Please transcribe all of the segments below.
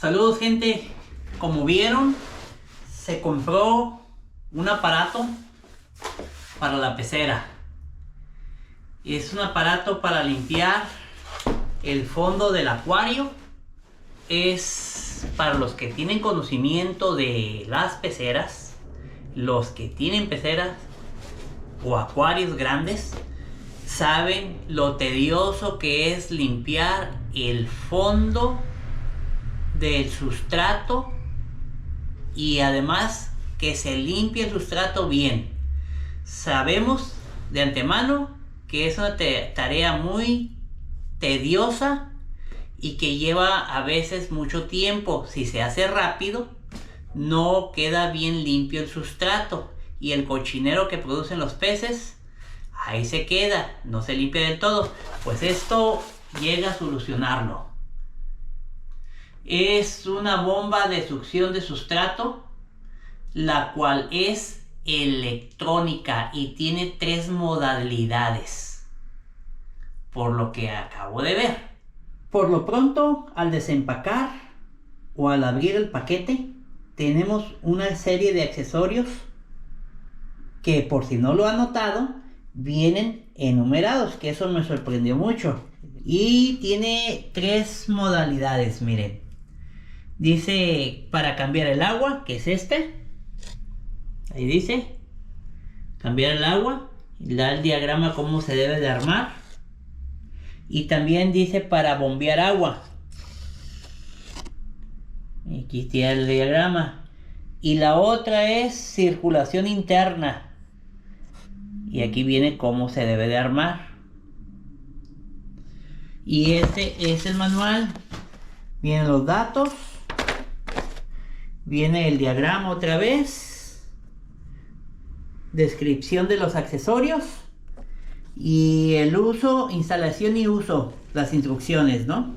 Saludos, gente. Como vieron, se compró un aparato para la pecera. Es un aparato para limpiar el fondo del acuario. Es para los que tienen conocimiento de las peceras, los que tienen peceras o acuarios grandes, saben lo tedioso que es limpiar el fondo del sustrato y además que se limpie el sustrato bien. Sabemos de antemano que es una tarea muy tediosa y que lleva a veces mucho tiempo. Si se hace rápido, no queda bien limpio el sustrato y el cochinero que producen los peces ahí se queda, no se limpia del todo. Pues esto llega a solucionarlo. Es una bomba de succión de sustrato, la cual es electrónica y tiene 3 modalidades, por lo que acabo de ver. Por lo pronto, al desempacar o al abrir el paquete, tenemos una serie de accesorios que, por si no lo han notado, vienen enumerados, que eso me sorprendió mucho. Y tiene 3 modalidades, miren. Dice para cambiar el agua, que es este. Ahí dice cambiar el agua. Da el diagrama cómo se debe de armar. Y también dice para bombear agua. Aquí tiene el diagrama. Y la otra es circulación interna. Y aquí viene cómo se debe de armar. Y este es el manual. Vienen los datos. Viene el diagrama otra vez. Descripción de los accesorios. Y el uso, instalación y uso. Las instrucciones, ¿no?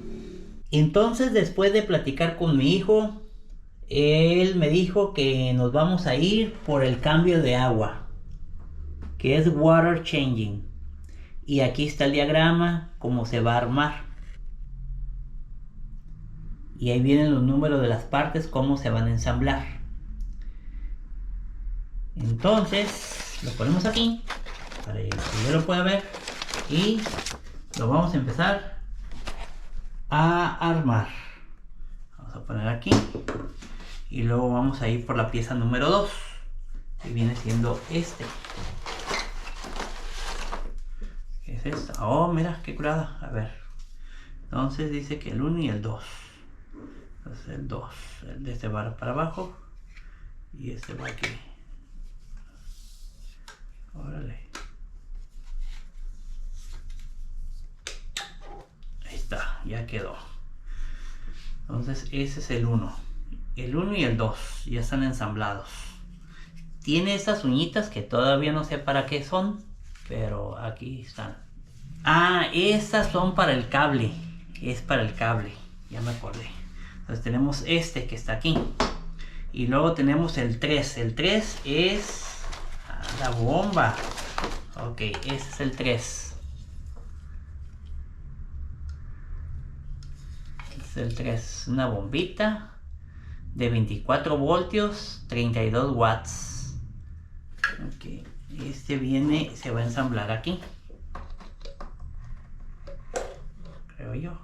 Entonces, después de platicar con mi hijo, él me dijo que nos vamos a ir por el cambio de agua, que es water changing. Y aquí está el diagrama, cómo se va a armar. Y ahí vienen los números de las partes, cómo se van a ensamblar. Entonces, lo ponemos aquí, para que yo lo pueda ver. Y lo vamos a empezar a armar. Vamos a poner aquí. Y luego vamos a ir por la pieza número 2. Que viene siendo este. ¿Qué es esta? Oh, mira, qué curada. A ver. Entonces dice que el 1 y el 2. Entonces el 2. El de este va para abajo. Y este va aquí. Órale. Ahí está, ya quedó. Entonces ese es el 1. El 1 y el 2 ya están ensamblados. Tiene estas uñitas que todavía no sé para qué son, pero aquí están. Ah, estas son para el cable. Es para el cable, ya me acordé. Entonces tenemos este que está aquí. Y luego tenemos el 3. El 3 es la bomba. Ok, ese es el 3. Este es el 3. Una bombita de 24 voltios, 32 watts. Ok, este viene, se va a ensamblar aquí. Creo yo.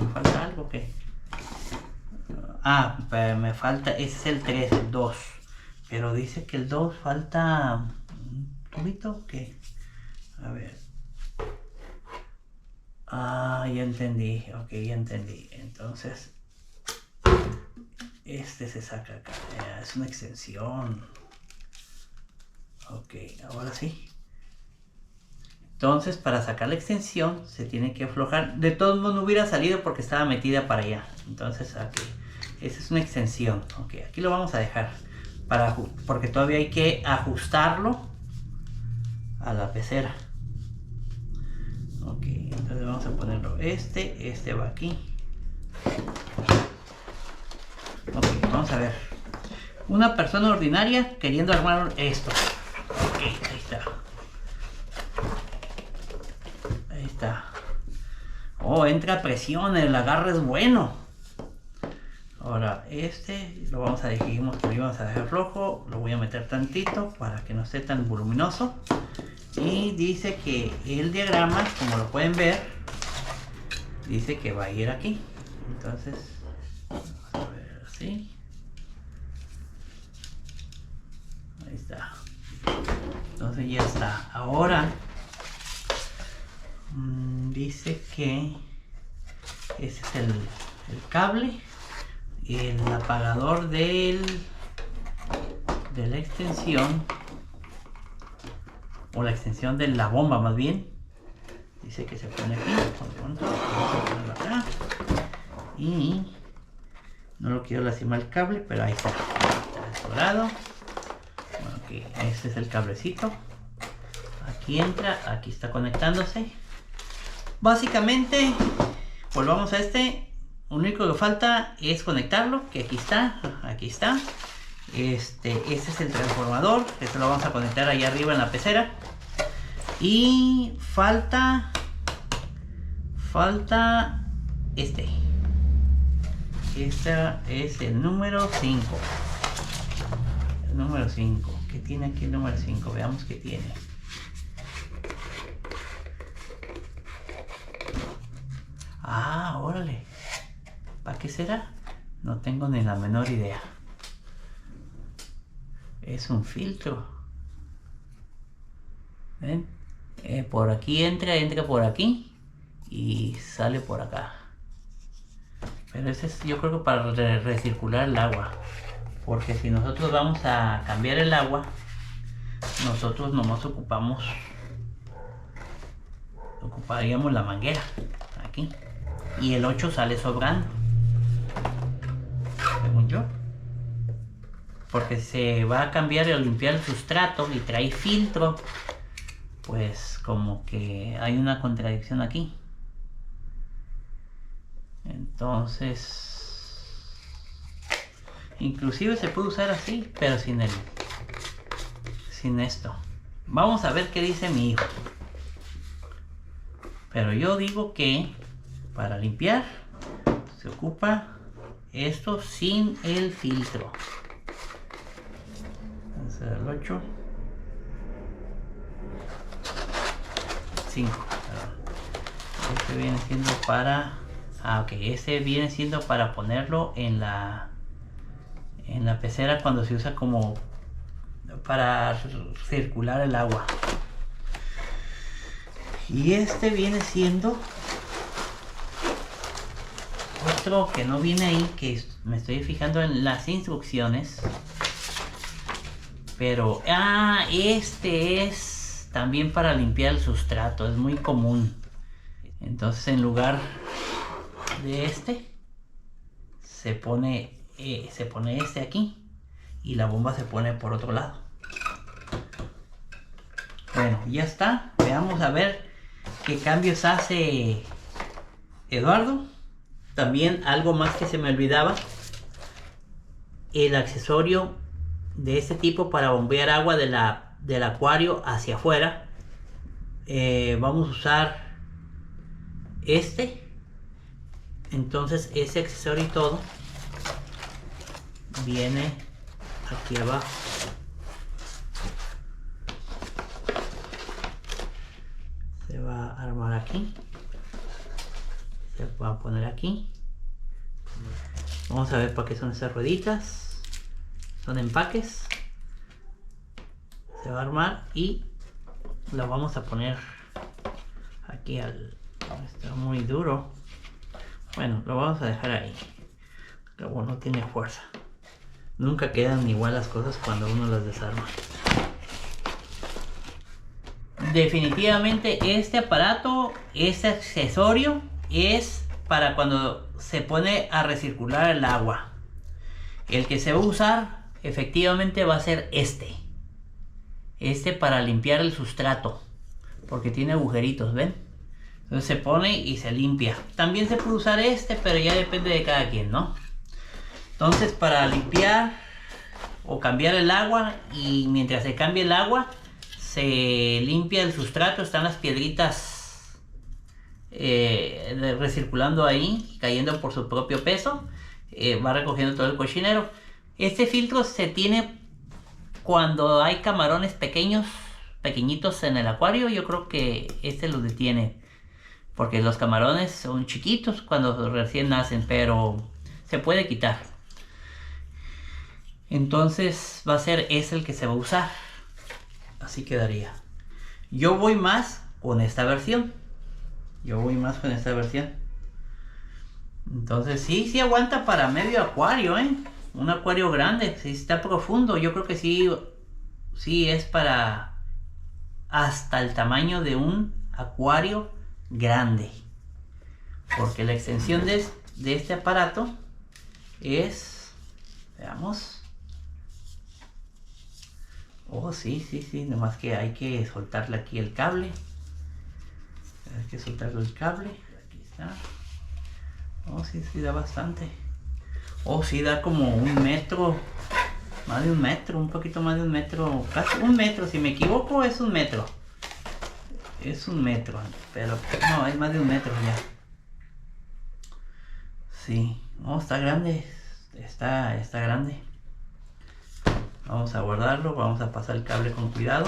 ¿Me falta algo? ¿Qué? Ah, pero me falta, ese es el 3, el 2. Pero dice que el 2 falta un tubito. ¿Qué? A ver. Ah, ya entendí. Ok, ya entendí. Entonces, este se saca acá. Es una extensión. Ok, ahora sí. Entonces, para sacar la extensión, se tiene que aflojar. De todos modos, no hubiera salido porque estaba metida para allá. Entonces, aquí. Esa es una extensión. Ok, aquí lo vamos a dejar. Porque todavía hay que ajustarlo a la pecera. Ok, entonces vamos a ponerlo. Este va aquí. Ok, vamos a ver. Una persona ordinaria queriendo armar esto. Ok, ahí está. Ahí está. Oh, entra presión, el agarre es bueno. Ahora este lo vamos a dejar, dijimos que lo íbamos a dejar rojo, lo voy a meter tantito para que no esté tan voluminoso. Y dice que el diagrama, como lo pueden ver, dice que va a ir aquí. Entonces, vamos a ver así. Ahí está. Entonces ya está. Ahora dice que ese es el cable, el apagador de la extensión, o la extensión de la bomba más bien. Dice que se pone aquí, vamos a ponerlo acá, y no lo quiero lastimar el cable, pero ahí está, dorado. Bueno, okay, este es el cablecito, aquí entra, aquí está conectándose. Básicamente volvamos a este. Lo único que falta es conectarlo, que aquí está, aquí está. Este es el transformador, esto lo vamos a conectar allá arriba en la pecera. Y falta este es el número 5. El número 5. ¿Qué tiene aquí el número 5? Veamos qué tiene. Ah, órale. ¿Para qué será? No tengo ni la menor idea. Es un filtro. ¿Ven? Por aquí entra por aquí y sale por acá. Pero ese es, yo creo que para recircular el agua. Porque si nosotros vamos a cambiar el agua, nosotros nomás ocuparíamos la manguera aquí. Y el 8 sale sobrando, según yo. Porque se va a cambiar y a limpiar el sustrato y trae filtro, pues como que hay una contradicción aquí. Entonces, inclusive se puede usar así, pero sin esto. Vamos a ver qué dice mi hijo. Pero yo digo que para limpiar se ocupa esto sin el filtro. Vamos a ver el 8. 5, perdón. Este viene siendo para... ok, este viene siendo para ponerlo en la pecera cuando se usa como para circular el agua. Y este viene siendo otro que no viene ahí, que me estoy fijando en las instrucciones. Pero, este es también para limpiar el sustrato, es muy común. Entonces en lugar de este, se pone este aquí y la bomba se pone por otro lado. Bueno, ya está. Veamos a ver qué cambios hace Eduardo. También algo más que se me olvidaba, el accesorio de este tipo para bombear agua del acuario hacia afuera. Vamos a usar este. Entonces ese accesorio y todo viene aquí abajo. Se va a armar aquí, se va a poner aquí. Vamos a ver para qué son esas rueditas. Son empaques. Se va a armar y lo vamos a poner aquí está muy duro. Bueno, lo vamos a dejar ahí. Luego no tiene fuerza. Nunca quedan igual las cosas cuando uno las desarma. Definitivamente este aparato, este accesorio es para cuando se pone a recircular el agua. El que se va a usar efectivamente va a ser este para limpiar el sustrato, porque tiene agujeritos, ¿ven? Entonces se pone y se limpia. También se puede usar pero ya depende de cada quien, ¿no? Entonces para limpiar o cambiar el agua, y mientras se cambia el agua se limpia el sustrato, están las piedritas recirculando ahí, cayendo por su propio peso. va recogiendo todo el cochinero. Este filtro se tiene cuando hay camarones pequeñitos en el acuario. Yo creo que este los detiene, porque los camarones son chiquitos cuando recién nacen, pero se puede quitar. Entonces va a ser ese el que se va a usar. Así quedaría. Yo voy más con esta versión. Entonces sí aguanta para medio acuario, un acuario grande. Si está profundo, yo creo que sí es para hasta el tamaño de un acuario grande, porque la extensión de este aparato es, veamos, sí, nomás que hay que soltarle aquí el cable. Aquí está. Sí da bastante. Sí da como 1 metro, más de 1 metro, un poquito más de 1 metro, casi 1 metro. Si me equivoco es 1 metro. Es 1 metro, pero no, es más de 1 metro ya. Sí, está grande, está grande. Vamos a guardarlo, vamos a pasar el cable con cuidado.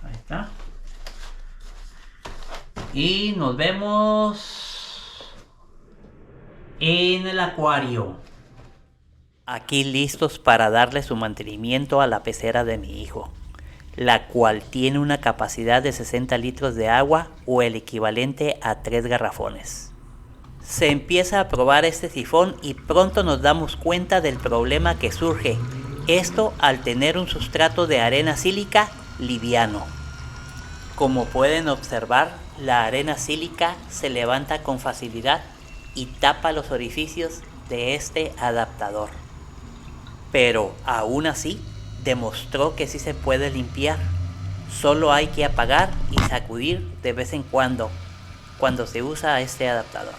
Ahí está. Y nos vemos en el acuario. Aquí listos para darle su mantenimiento a la pecera de mi hijo, la cual tiene una capacidad de 60 litros de agua o el equivalente a 3 garrafones. Se empieza a probar este sifón y pronto nos damos cuenta del problema que surge, esto al tener un sustrato de arena sílica liviano. Como pueden observar, la arena sílica se levanta con facilidad y tapa los orificios de este adaptador. Pero aún así, demostró que sí se puede limpiar. Solo hay que apagar y sacudir de vez en cuando se usa este adaptador.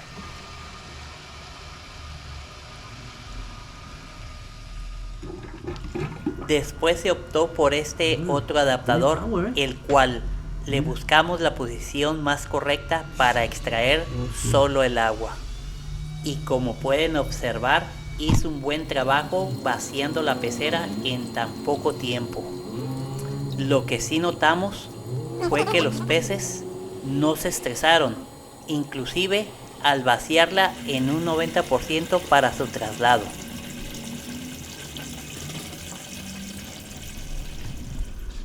Después se optó por este otro adaptador, el cual le buscamos la posición más correcta para extraer solo el agua. Y como pueden observar, hizo un buen trabajo vaciando la pecera en tan poco tiempo. Lo que sí notamos fue que los peces no se estresaron, inclusive al vaciarla en un 90% para su traslado.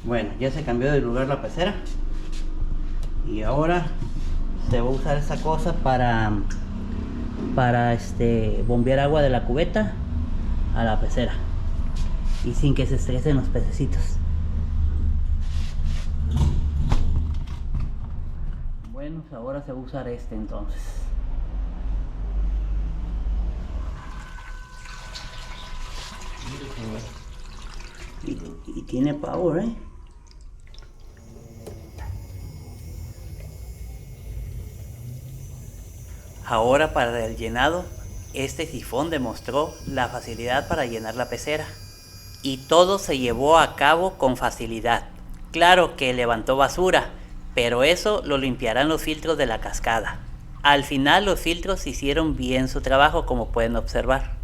Bueno, ya se cambió de lugar la pecera y ahora se va a usar esa cosa para bombear agua de la cubeta a la pecera y sin que se estresen los pececitos. Bueno, ahora se va a usar entonces. Y tiene power, Ahora para el llenado, este sifón demostró la facilidad para llenar la pecera. Y todo se llevó a cabo con facilidad. Claro que levantó basura, pero eso lo limpiarán los filtros de la cascada. Al final los filtros hicieron bien su trabajo, como pueden observar.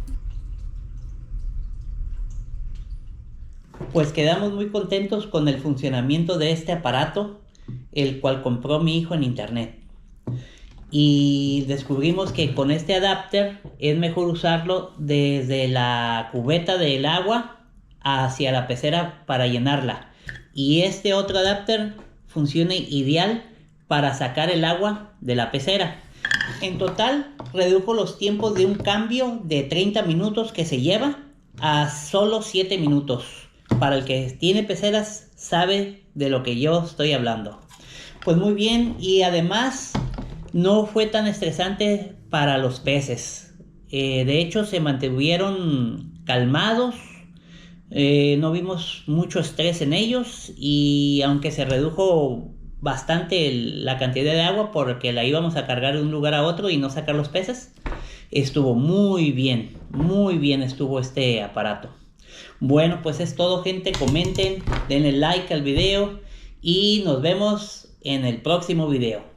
Pues quedamos muy contentos con el funcionamiento de este aparato, el cual compró mi hijo en internet. Y descubrimos que con este adapter es mejor usarlo desde la cubeta del agua hacia la pecera para llenarla. Y este otro adapter funciona ideal para sacar el agua de la pecera. En total, redujo los tiempos de un cambio de 30 minutos que se lleva a solo 7 minutos. Para el que tiene peceras, sabe de lo que yo estoy hablando. Pues muy bien, y además no fue tan estresante para los peces. De hecho, se mantuvieron calmados. No vimos mucho estrés en ellos, y aunque se redujo bastante la cantidad de agua porque la íbamos a cargar de un lugar a otro y no sacar los peces, estuvo muy bien estuvo este aparato. Bueno, pues es todo, gente. Comenten, denle like al video y nos vemos en el próximo video.